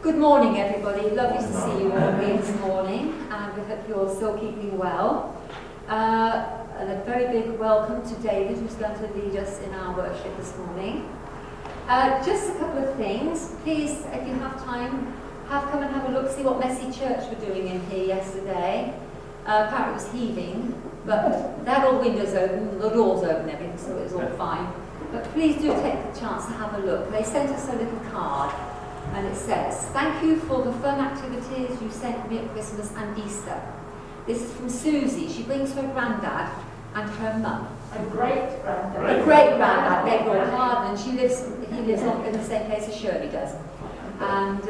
Good morning, everybody. Lovely to see you all here this morning, and we hope you're still keeping well. And a very big welcome to David, who's going to lead us in our worship this morning. Just a couple of things. Please, if you have time, come and have a look, see what Messy Church were doing in here yesterday. Apparently it was heaving, but they had all windows open, the doors open and everything, so it was all fine. But please do take the chance to have a look. They sent us a little card, and it says, "Thank you for the fun activities you sent me at Christmas and Easter. This is from Susie. She brings her granddad and her mum." A great granddad. A great granddad, beg your pardon. He lives in the same place as Shirley does. And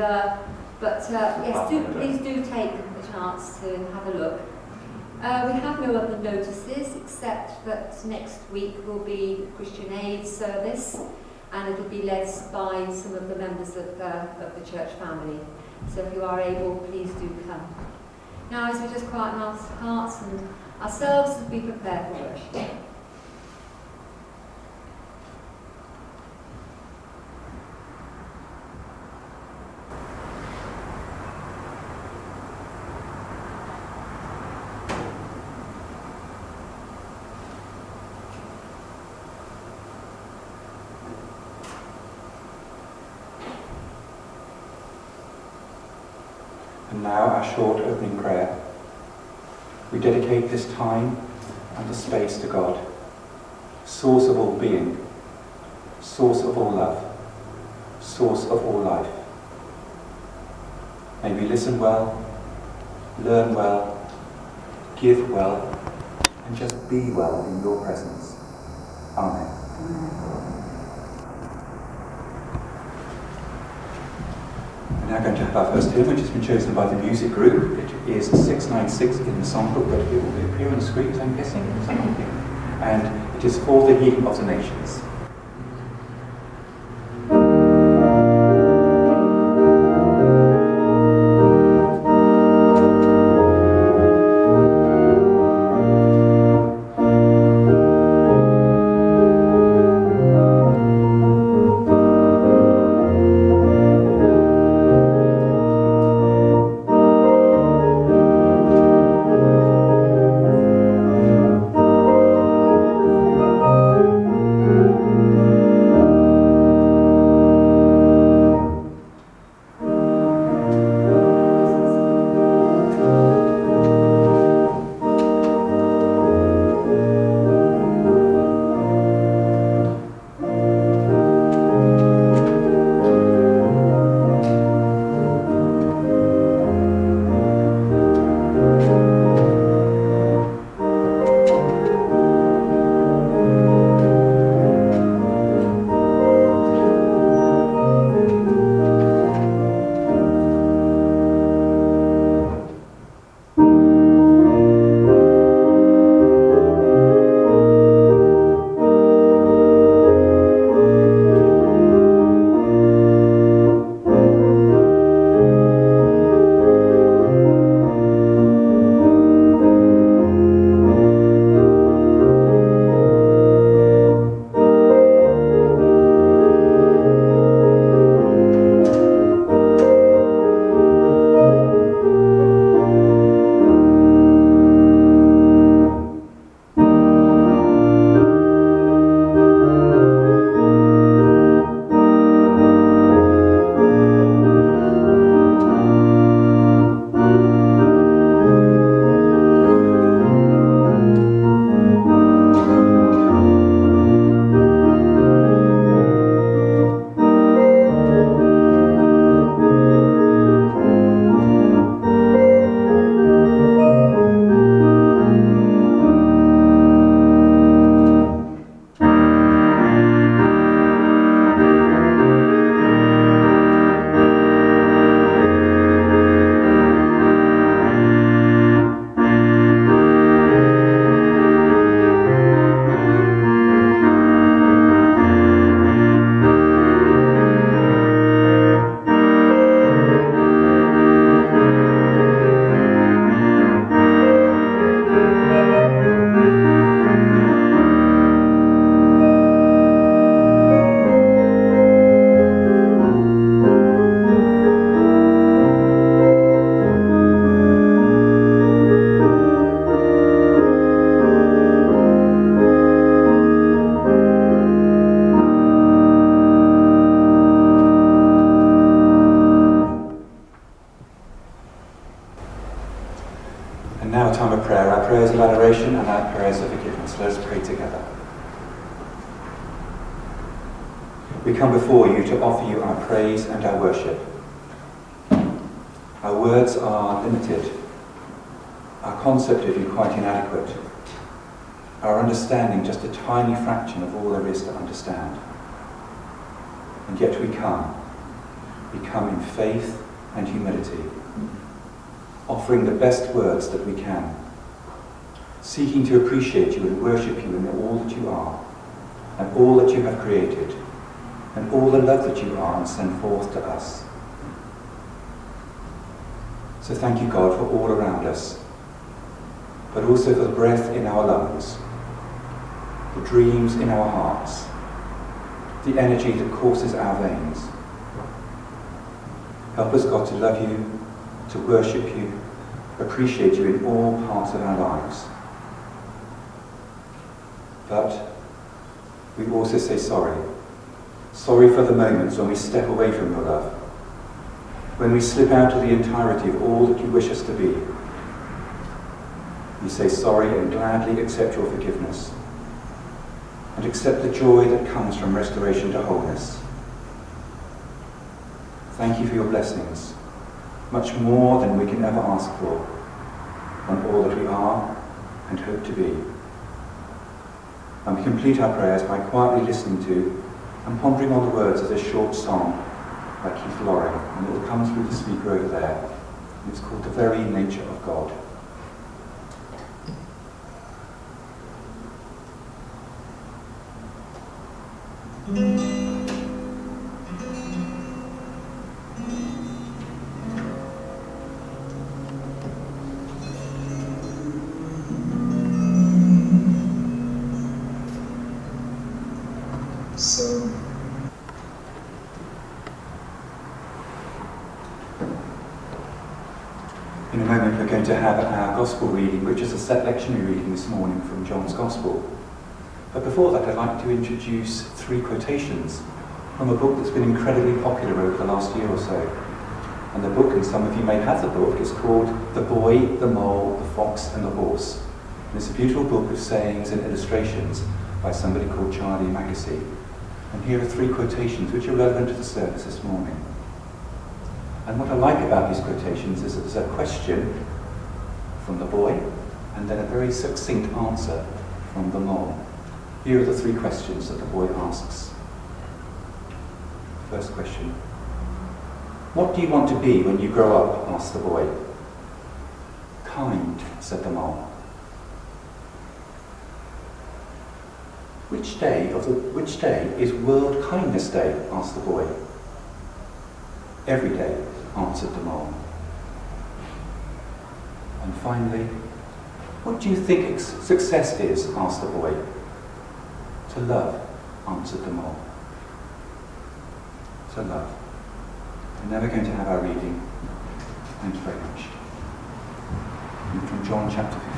yes, please do take the chance to have a look. We have no other notices except that next week will be Christian Aid service, and it will be led by some of the members of the church family. So if you are able, please do come. Now, as we just quieten our hearts and ourselves as we prepare for worship. And now our short opening prayer. We dedicate this time and the space to God, source of all being, source of all love, source of all life. May we listen well, learn well, give well, and just be well in your presence. Amen. We're now going to have our first hymn, which has been chosen by the music group. It is 696 in the songbook, but it will appear on the screen, I'm guessing. And it is For the Healing of the Nations. Thank you. prayers of adoration and our prayers of forgiveness. Let us pray together. We come before you to offer you our praise and our worship. Our words are limited. Our concept of you quite inadequate. Our understanding just a tiny fraction of all there is to understand. And yet we come in faith and humility, offering the best words that we can, seeking to appreciate you and worship you in all that you are, and all that you have created, and all the love that you are and send forth to us. So thank you, God, for all around us, but also for the breath in our lungs, the dreams in our hearts, the energy that courses our veins. Help us, God, to love you, to worship you, appreciate you in all parts of our lives. But we also say sorry. Sorry for the moments when we step away from your love, when we slip out of the entirety of all that you wish us to be. We say sorry and gladly accept your forgiveness, and accept the joy that comes from restoration to wholeness. Thank you for your blessings, much more than we can ever ask for, on all that we are and hope to be. And we complete our prayers by quietly listening to and pondering on the words of this short song by Keith Loring, and it will come through the speaker over there. It's called The Very Nature of God. In a moment we're going to have our Gospel reading, which is a set lectionary reading this morning from John's Gospel. But before that, I'd like to introduce 3 quotations from a book that's been incredibly popular over the last year or so. And the book, and some of you may have the book, is called The Boy, the Mole, the Fox and the Horse. And it's a beautiful book of sayings and illustrations by somebody called Charlie Mackesy. And here are 3 quotations which are relevant to the service this morning. And what I like about these quotations is that there's a question from the boy and then a very succinct answer from the mole. Here are the 3 questions that the boy asks. First question. What do you want to be when you grow up? Asked the boy. Kind, said the mole. Which day is World Kindness Day? Asked the boy. Every day, answered the mole. And finally, what do you think success is? Asked the boy. To love, answered the mole. To love. And now we're going to have our reading. Thank you very much. And from John chapter 15.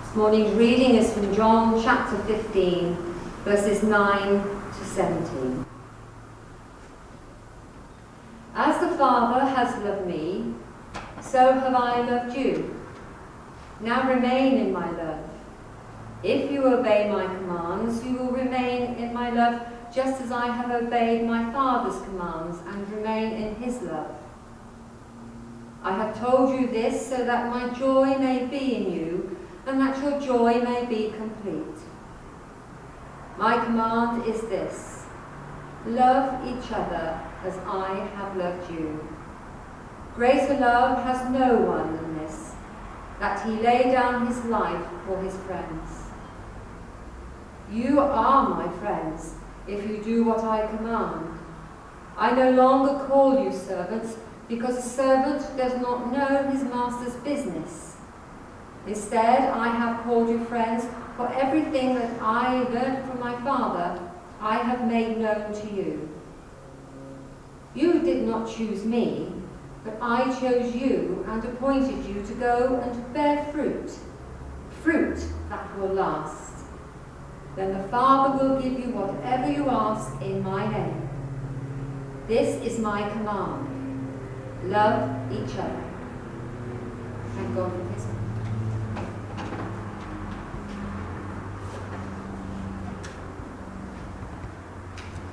This morning's reading is from John chapter 15, verses 9 to 17. As the Father has loved me, so have I loved you. Now remain in my love. If you obey my commands, you will remain in my love, just as I have obeyed my Father's commands and remain in his love. I have told you this so that my joy may be in you, and that your joy may be complete. My command is this: love each other as I have loved you. Greater love has no one than this, that he lay down his life for his friends. You are my friends, if you do what I command. I no longer call you servants, because a servant does not know his master's business. Instead, I have called you friends, for everything that I learned from my Father, I have made known to you. You did not choose me, but I chose you and appointed you to go and bear fruit, fruit that will last. Then the Father will give you whatever you ask in my name. This is my command. Love each other. Thank God for this.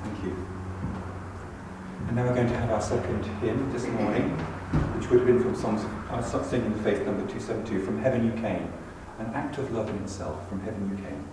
Thank you. And now we're going to have our second hymn this morning, which would have been from songs of Singing the Faith number 272, From Heaven You Came, an act of love in itself, From Heaven You Came.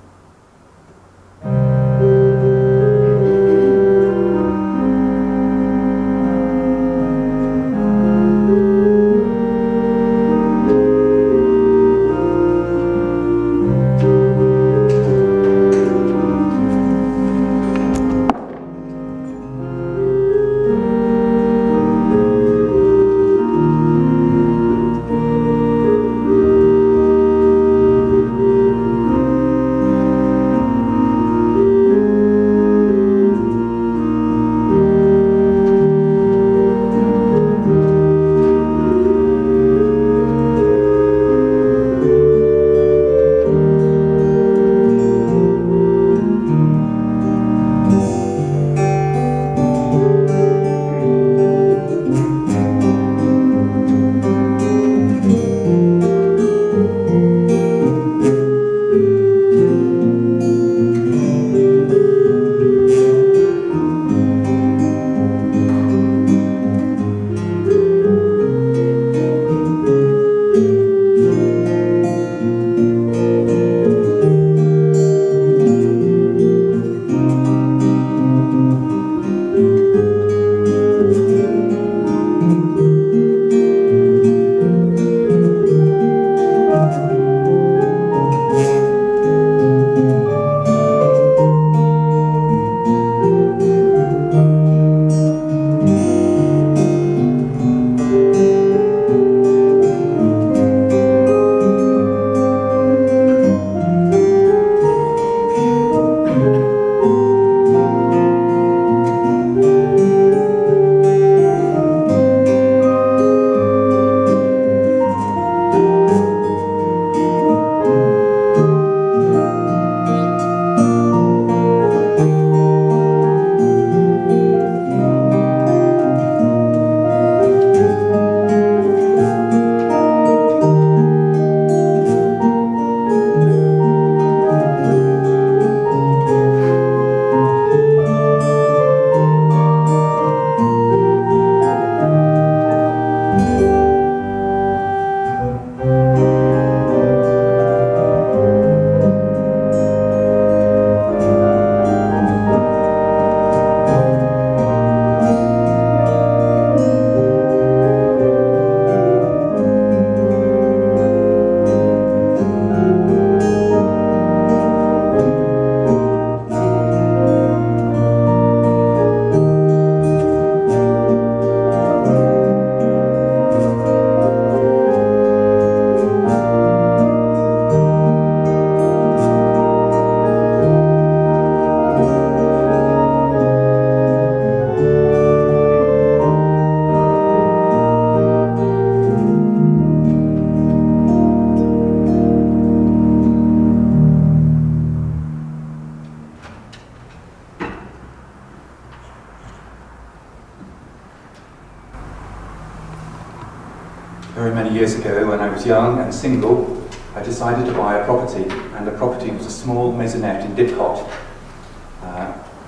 Very many years ago, when I was young and single, I decided to buy a property, and the property was a small maisonette in Didcot.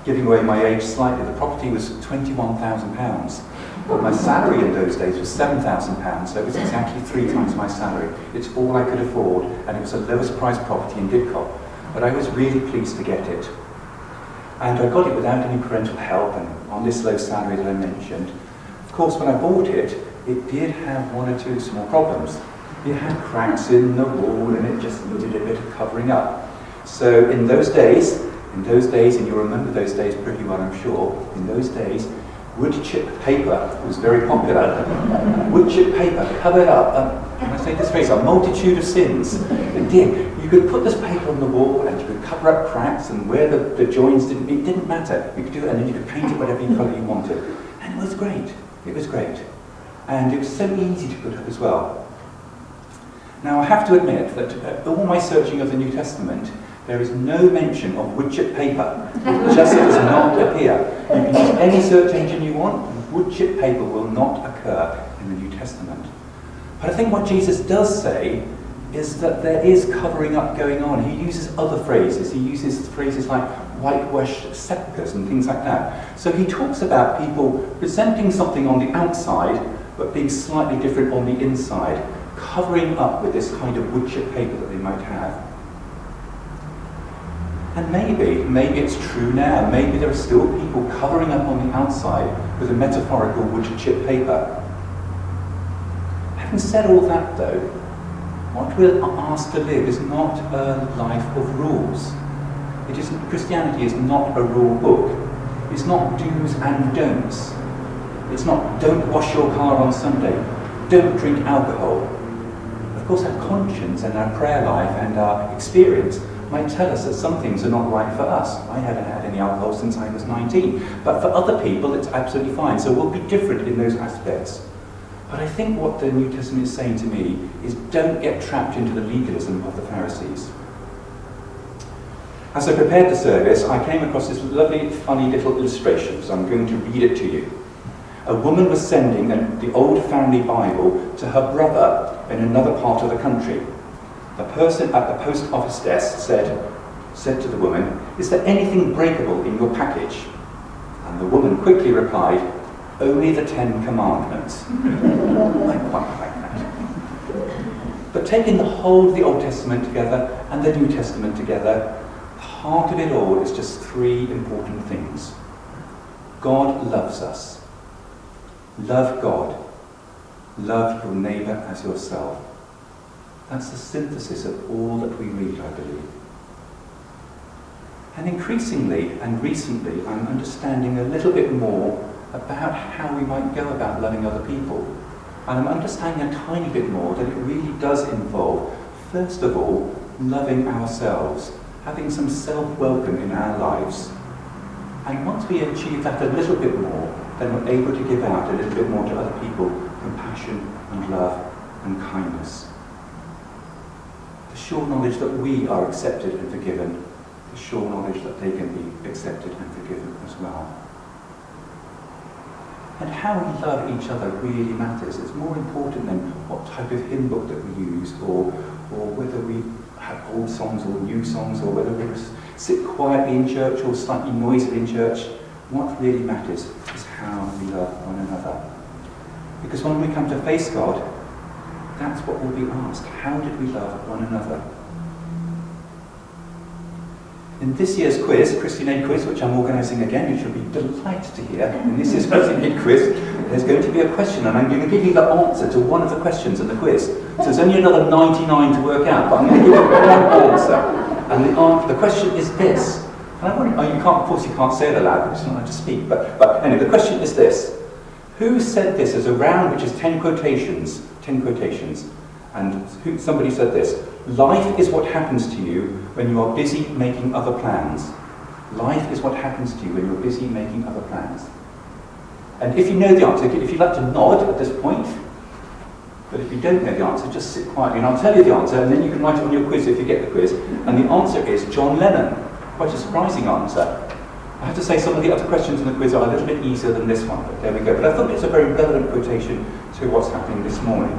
Giving away my age slightly, the property was £21,000, but my salary in those days was £7,000, so it was exactly 3 times my salary. It's all I could afford, and it was the lowest priced property in Didcot, but I was really pleased to get it. And I got it without any parental help and on this low salary that I mentioned. Of course, when I bought it, it did have 1 or 2 small problems. It had cracks in the wall and it just needed a bit of covering up. So in those days, and you'll remember those days pretty well, I'm sure, in those days, wood chip paper was very popular. Wood chip paper covered up, can I say this phrase, a multitude of sins. It did. You could put this paper on the wall and you could cover up cracks, and where the joins didn't, it didn't matter. You could do it, and then you could paint it whatever colour you wanted. And it was great. It was great. And it was so easy to put up as well. Now I have to admit that all my searching of the New Testament There is no mention of wood chip paper. It just does not appear. You can use any search engine you want, and wood chip paper will not occur in the New Testament. But I think what Jesus does say is that there is covering up going on. He uses other phrases. He uses phrases like whitewashed sepulchres and things like that. So he talks about people presenting something on the outside, but being slightly different on the inside, covering up with this kind of wood chip paper that they might have. And maybe it's true now. Maybe there are still people covering up on the outside with a metaphorical wood chip paper. Having said all that, though, what we're asked to live is not a life of rules. Christianity is not a rule book. It's not do's and don'ts. It's not don't wash your car on Sunday, don't drink alcohol. Of course, our conscience and our prayer life and our experience might tell us that some things are not right for us. I haven't had any alcohol since I was 19, but for other people it's absolutely fine. So we'll be different in those aspects. But I think what the New Testament is saying to me is don't get trapped into the legalism of the Pharisees. As I prepared the service, I came across this lovely, funny little illustration, so I'm going to read it to you. A woman was sending the old family Bible to her brother in another part of the country. The person at the post office desk said to the woman, "Is there anything breakable in your package?" And the woman quickly replied, "Only the 10 Commandments." I quite like that. But taking the whole of the Old Testament together and the New Testament together, the heart of it all is just 3 important things. God loves us. Love God. Love your neighbour as yourself. That's the synthesis of all that we read, I believe. And increasingly and recently, I'm understanding a little bit more about how we might go about loving other people. And I'm understanding a tiny bit more that it really does involve, first of all, loving ourselves, having some self-welcome in our lives. And once we achieve that a little bit more, then we're able to give out a little bit more to other people, compassion and love and kindness. The sure knowledge that we are accepted and forgiven, the sure knowledge that they can be accepted and forgiven as well. And how we love each other really matters. It's more important than what type of hymn book that we use, or whether we have old songs or new songs, or whether we sit quietly in church or slightly noisy in church. What really matters is how we love one another. Because when we come to face God, that's what will be asked. How did we love one another? In this year's quiz, Christian Aid quiz, which I'm organising again, you should be delighted to hear. In this year's Christian Aid quiz, there's going to be a question, and I'm going to give you the answer to one of the questions in the quiz. So there's only another 99 to work out, but I'm going to give you one answer. And the question is this. And I wonder, of course you can't say it aloud, because you're not allowed to speak. But anyway, the question is this. Who said this as a round which is 10 quotations, and somebody said this: life is what happens to you when you are busy making other plans. Life is what happens to you when you're busy making other plans. And if you know the answer, if you'd like to nod at this point, but if you don't know the answer, just sit quietly and I'll tell you the answer, and then you can write it on your quiz if you get the quiz. And the answer is John Lennon. Quite a surprising answer. I have to say some of the other questions in the quiz are a little bit easier than this one, but there we go. But I thought it's a very relevant quotation to what's happening this morning.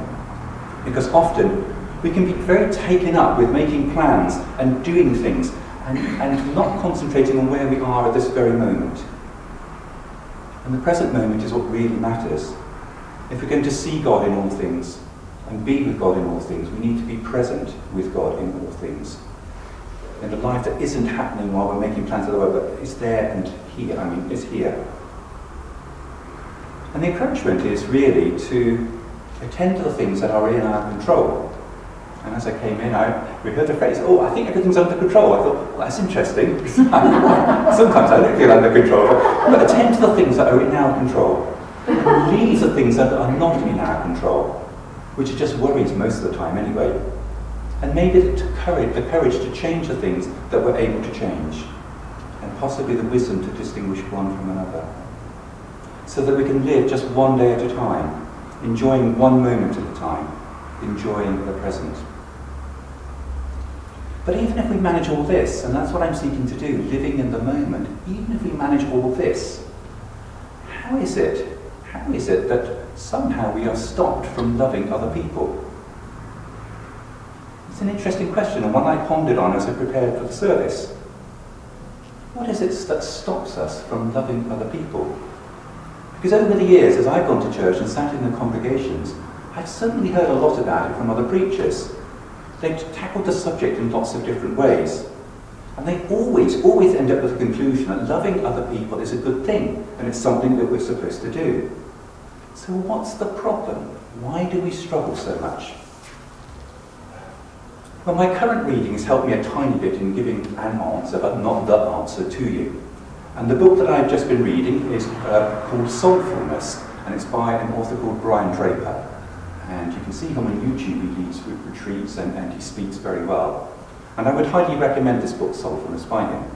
Because often we can be very taken up with making plans and doing things and not concentrating on where we are at this very moment. And the present moment is what really matters. If we're going to see God in all things and be with God in all things, we need to be present with God in all things. In a life that isn't happening while we're making plans otherwise, but is there and here, is here. And the encouragement is really to attend to the things that are in our control. And as I came in, we heard the phrase, "Oh, I think everything's under control." I thought, well, that's interesting. Sometimes I don't feel under control, but attend to the things that are in our control. And leave the things that are not in our control, which are just worries most of the time anyway. And maybe the courage to change the things that we're able to change, and possibly the wisdom to distinguish one from another, so that we can live just one day at a time, enjoying one moment at a time, enjoying the present. But even if we manage all this, and that's what I'm seeking to do, living in the moment, even if we manage all this, how is it that somehow we are stopped from loving other people? It's an interesting question, and one I pondered on as I prepared for the service. What is it that stops us from loving other people? Because over the years, as I've gone to church and sat in the congregations, I've certainly heard a lot about it from other preachers. They've tackled the subject in lots of different ways. And they always end up with the conclusion that loving other people is a good thing, and it's something that we're supposed to do. So what's the problem? Why do we struggle so much? Well, my current reading has helped me a tiny bit in giving an answer, but not the answer to you. And the book that I've just been reading is called Soulfulness, and it's by an author called Brian Draper. And you can see him on YouTube. He leads retreats and he speaks very well. And I would highly recommend this book, Soulfulness, by him.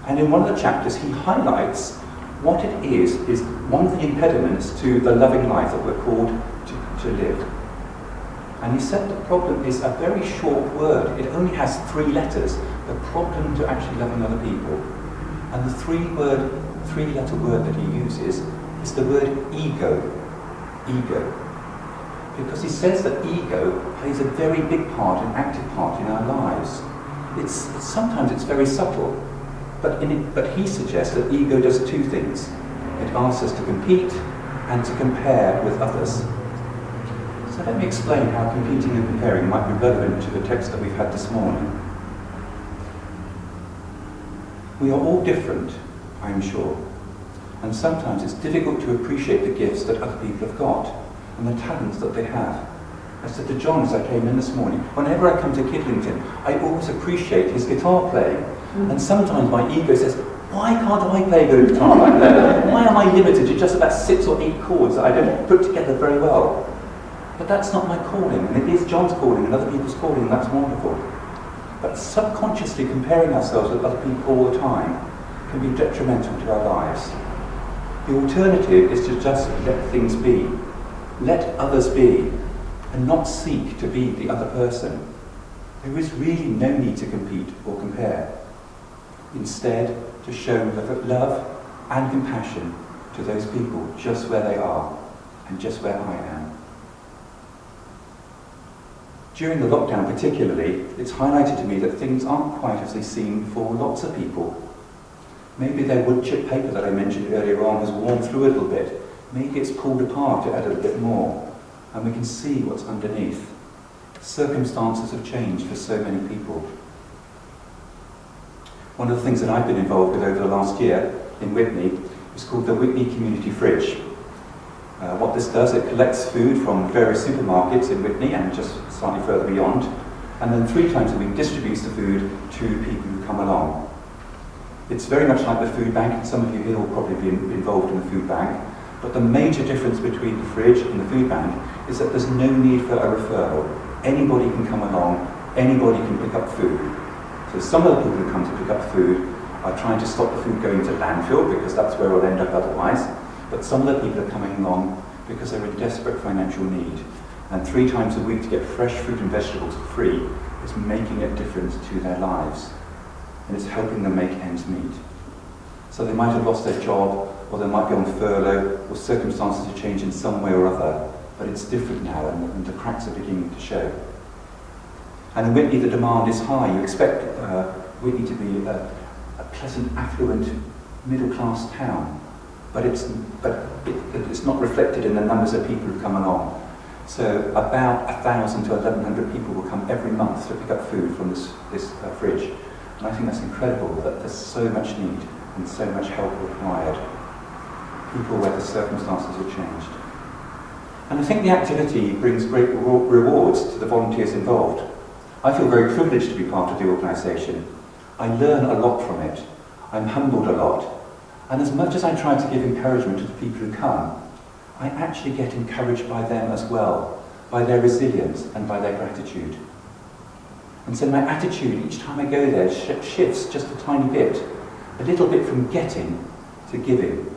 And in one of the chapters, he highlights what it is one of the impediments to the loving life that we're called to live. And he said the problem is a very short word. It only has 3 letters, the problem to actually loving other people. And the 3-letter word that he uses is the word ego. Ego. Because he says that ego plays a very big part, an active part in our lives. Sometimes it's very subtle, but he suggests that ego does 2 things. It asks us to compete and to compare with others. So let me explain how competing and comparing might be relevant to the text that we've had this morning. We are all different, I'm sure, and sometimes it's difficult to appreciate the gifts that other people have got and the talents that they have. I said to John as I came in this morning, whenever I come to Kidlington, I always appreciate his guitar playing. And sometimes my ego says, why can't I play good guitar like that? Why am I limited to just about 6 or 8 chords that I don't put together very well? But that's not my calling, and it is John's calling and other people's calling, and that's wonderful. But subconsciously comparing ourselves with other people all the time can be detrimental to our lives. The alternative is to just let things be. Let others be, and not seek to be the other person. There is really no need to compete or compare. Instead, to show love and compassion to those people just where they are, and just where I am. During the lockdown particularly, it's highlighted to me that things aren't quite as they seem for lots of people. Maybe their wood chip paper that I mentioned earlier on has worn through a little bit. Maybe it's pulled apart to add a little bit more, and we can see what's underneath. Circumstances have changed for so many people. One of the things that I've been involved with over the last year in Witney is called the Witney Community Fridge. What this does, it collects food from various supermarkets in Witney and just slightly further beyond, and then 3 times a week distributes the food to people who come along. It's very much like the food bank, and some of you here will probably be involved in the food bank, but the major difference between the fridge and the food bank is that there's no need for a referral. Anybody can come along, anybody can pick up food. So some of the people who come to pick up food are trying to stop the food going to landfill, because that's where it'll end up otherwise. But some of the people are coming along because they're in desperate financial need. And 3 times a week to get fresh fruit and vegetables for free is making a difference to their lives. And it's helping them make ends meet. So they might have lost their job, or they might be on furlough, or circumstances have changed in some way or other, but it's different now, and the cracks are beginning to show. And in Witney, the demand is high. You expect Witney to be a pleasant, affluent, middle-class town, but it's not reflected in the numbers of people who come along. So about 1,000 to 1,100 people will come every month to pick up food from this fridge. And I think that's incredible, that there's so much need and so much help required. People where the circumstances have changed. And I think the activity brings great rewards to the volunteers involved. I feel very privileged to be part of the organisation. I learn a lot from it. I'm humbled a lot. And as much as I try to give encouragement to the people who come, I actually get encouraged by them as well, by their resilience and by their gratitude. And so my attitude each time I go there shifts just a tiny bit, a little bit from getting to giving.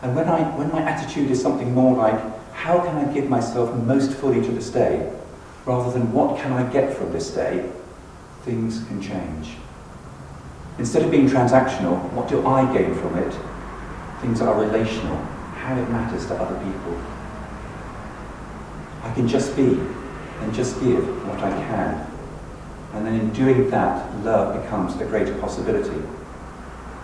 And when my attitude is something more like, how can I give myself most fully to this day? rather than what can I get from this day, things can change. Instead of being transactional, what do I gain from it? Things are relational, how it matters to other people. I can just be and just give what I can. And then in doing that, love becomes a greater possibility.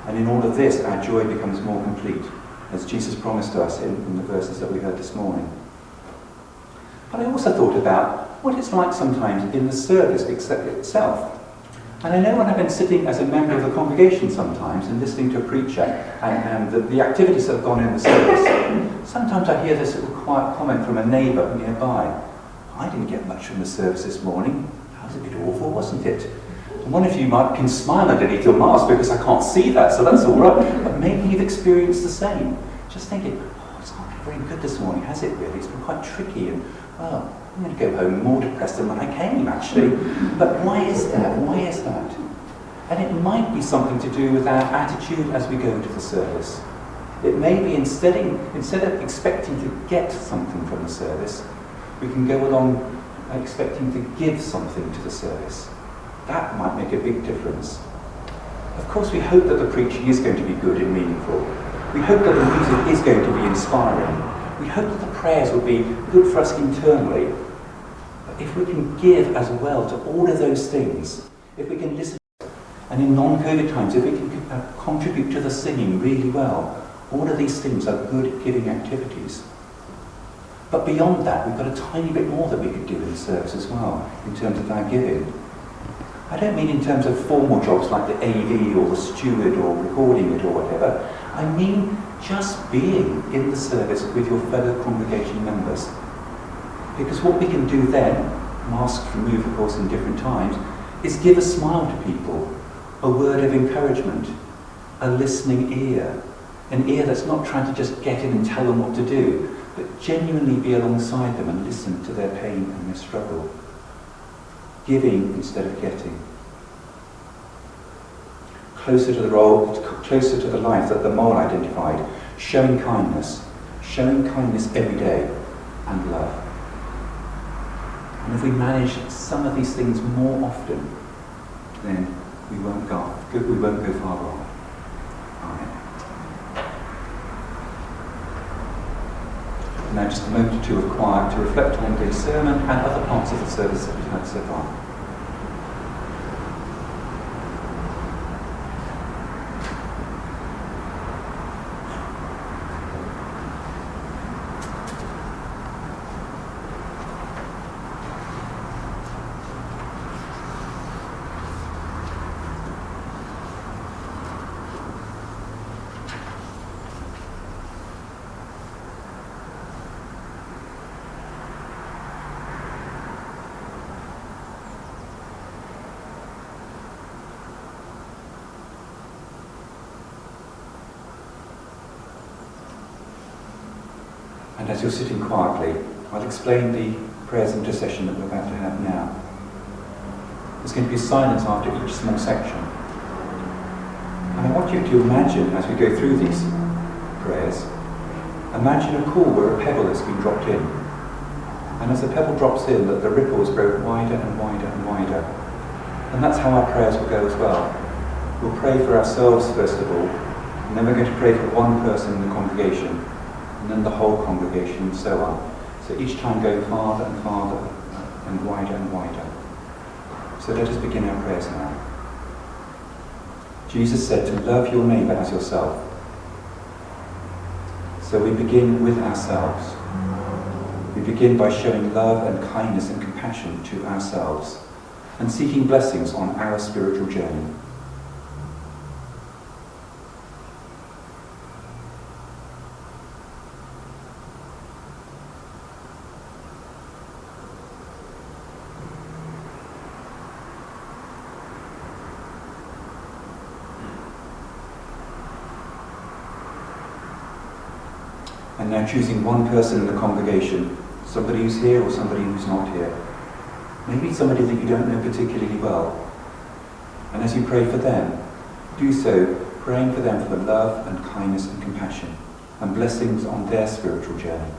And in all of this, our joy becomes more complete, as Jesus promised us in the verses that we heard this morning. But I also thought about what it's like sometimes in the service itself. And I know when I've been sitting as a member of the congregation sometimes and listening to a preacher and the activities that have gone in the service, sometimes I hear this little quiet comment from a neighbour nearby. I didn't get much from the service this morning. That was a bit awful, wasn't it? And one of you can smile underneath your mask because I can't see that, so that's all right. But maybe you've experienced the same. Just thinking, it's not been very good this morning, has it really? It's been quite tricky, and well, I'm going to go home more depressed than when I came, actually. But why is that? Why is that? And it might be something to do with our attitude as we go to the service. It may be instead of expecting to get something from the service, we can go along expecting to give something to the service. That might make a big difference. Of course, we hope that the preaching is going to be good and meaningful. We hope that the music is going to be inspiring. We hope that the prayers will be good for us internally. But if we can give as well to all of those things, if we can listen, and in non-COVID times, if we can contribute to the singing really well, all of these things are good giving activities. But beyond that, we've got a tiny bit more that we could do in the service as well, in terms of our giving. I don't mean in terms of formal jobs like the AV or the steward or recording it or whatever. I mean just being in the service with your fellow congregation members. Because what we can do then, masks removed of course in different times, is give a smile to people, a word of encouragement, a listening ear, an ear that's not trying to just get in and tell them what to do, but genuinely be alongside them and listen to their pain and their struggle. Giving instead of getting. Closer to the role, closer to the life that the mole identified, showing kindness every day, and love. And if we manage some of these things more often, then we won't go far wrong. Amen. Now just a moment or two of quiet to reflect on the sermon and other parts of the service that we've had so far. And as you're sitting quietly, I'll explain the prayers of intercession that we're about to have now. There's going to be silence after each small section. And I want you to imagine, as we go through these prayers, imagine a pool where a pebble has been dropped in. And as the pebble drops in, that the ripples grow wider and wider and wider. And that's how our prayers will go as well. We'll pray for ourselves first of all, and then we're going to pray for one person in the congregation, and then the whole congregation, and so on. So each time going farther and farther and wider and wider. So let us begin our prayers now. Jesus said to love your neighbour as yourself. So we begin with ourselves. We begin by showing love and kindness and compassion to ourselves and seeking blessings on our spiritual journey. And now choosing one person in the congregation, somebody who's here or somebody who's not here. Maybe somebody that you don't know particularly well. And as you pray for them, do so praying for them for love and kindness and compassion and blessings on their spiritual journey.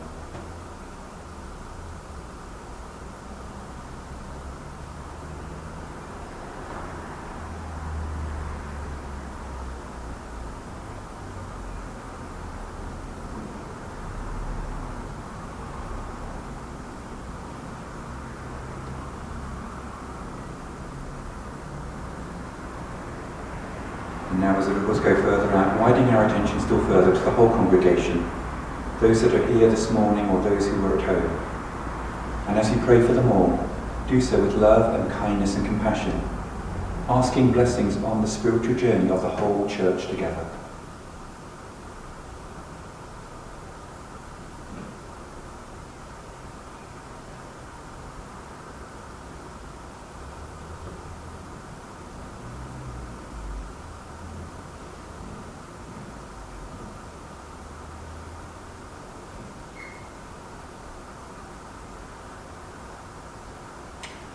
And now as the ripples go further out, widening our attention still further to the whole congregation, those that are here this morning or those who are at home. And as you pray for them all, do so with love and kindness and compassion, asking blessings on the spiritual journey of the whole church together.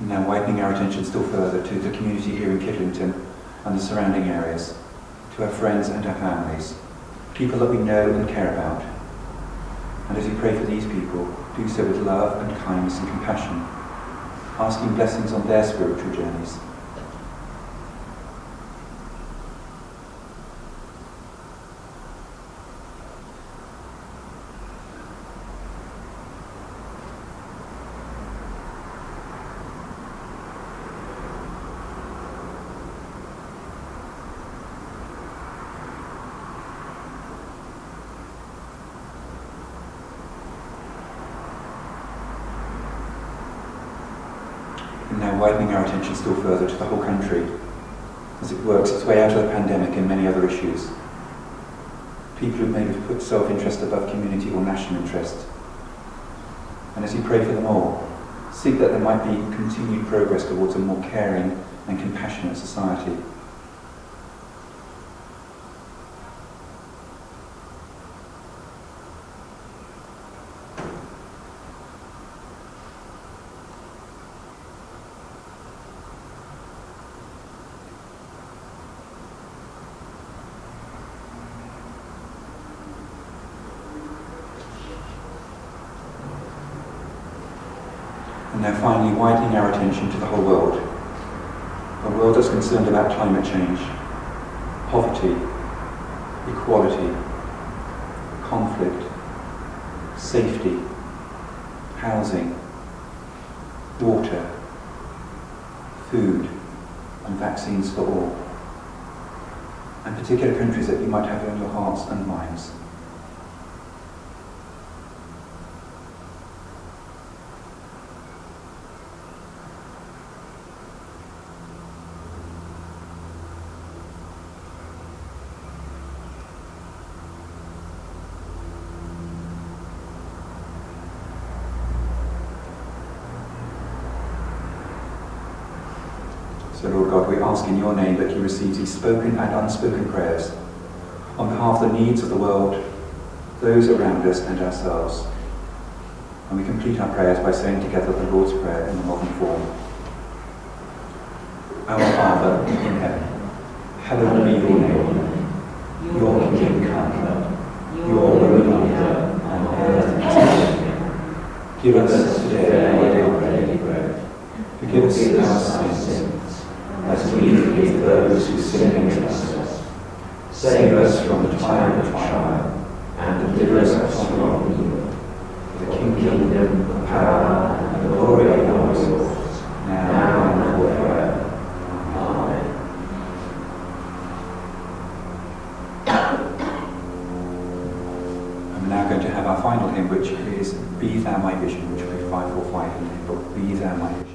Now widening our attention still further to the community here in Kidlington and the surrounding areas, to our friends and our families, people that we know and care about. And as you pray for these people, do so with love and kindness and compassion, asking blessings on their spiritual journeys. And now widening our attention still further to the whole country as it works its way out of the pandemic and many other issues. People who may have put self-interest above community or national interest. And as you pray for them all, seek that there might be continued progress towards a more caring and compassionate society. And now finally widening our attention to the whole world. A world that's concerned about climate change, poverty, equality, conflict, safety, housing, water, food, and vaccines for all. And particular countries that you might have in your hearts and minds. So Lord God, we ask in your name that you receive these spoken and unspoken prayers on behalf of the needs of the world, those around us and ourselves. And we complete our prayers by saying together the Lord's Prayer in the modern form. Our Father in heaven, hallowed be your name. Your kingdom come, your will be done on earth as it is in heaven. Give us today our daily bread. Forgive us our sins, as we forgive those who sin against us. Save us from the time of trial, and deliver us from evil. The kingdom, the power, and the glory are yours, now and forever. Amen. I'm now going to have our final hymn, which is Be Thou My Vision, which will be 545 in the hymn book, Be Thou My Vision.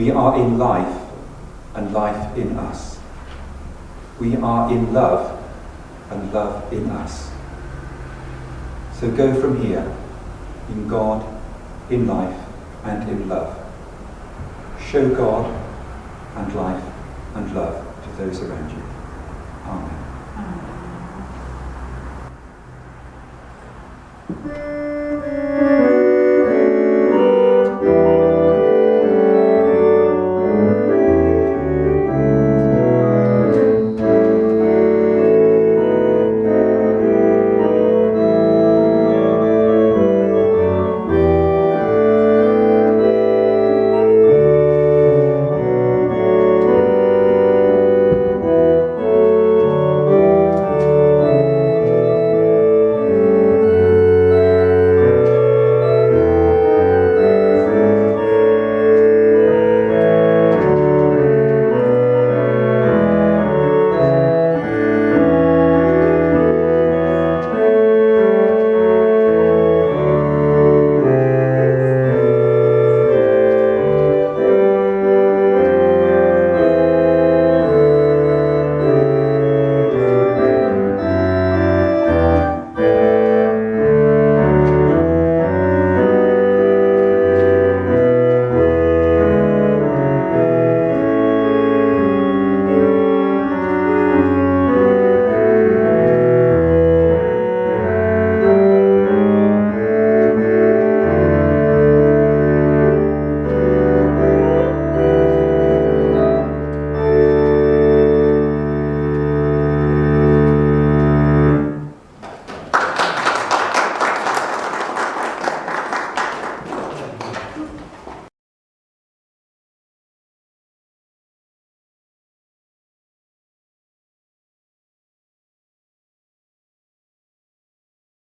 We are in life and life in us. We are in love and love in us. So go from here in God, in life and in love. Show God and life and love to those around you. Amen. Amen.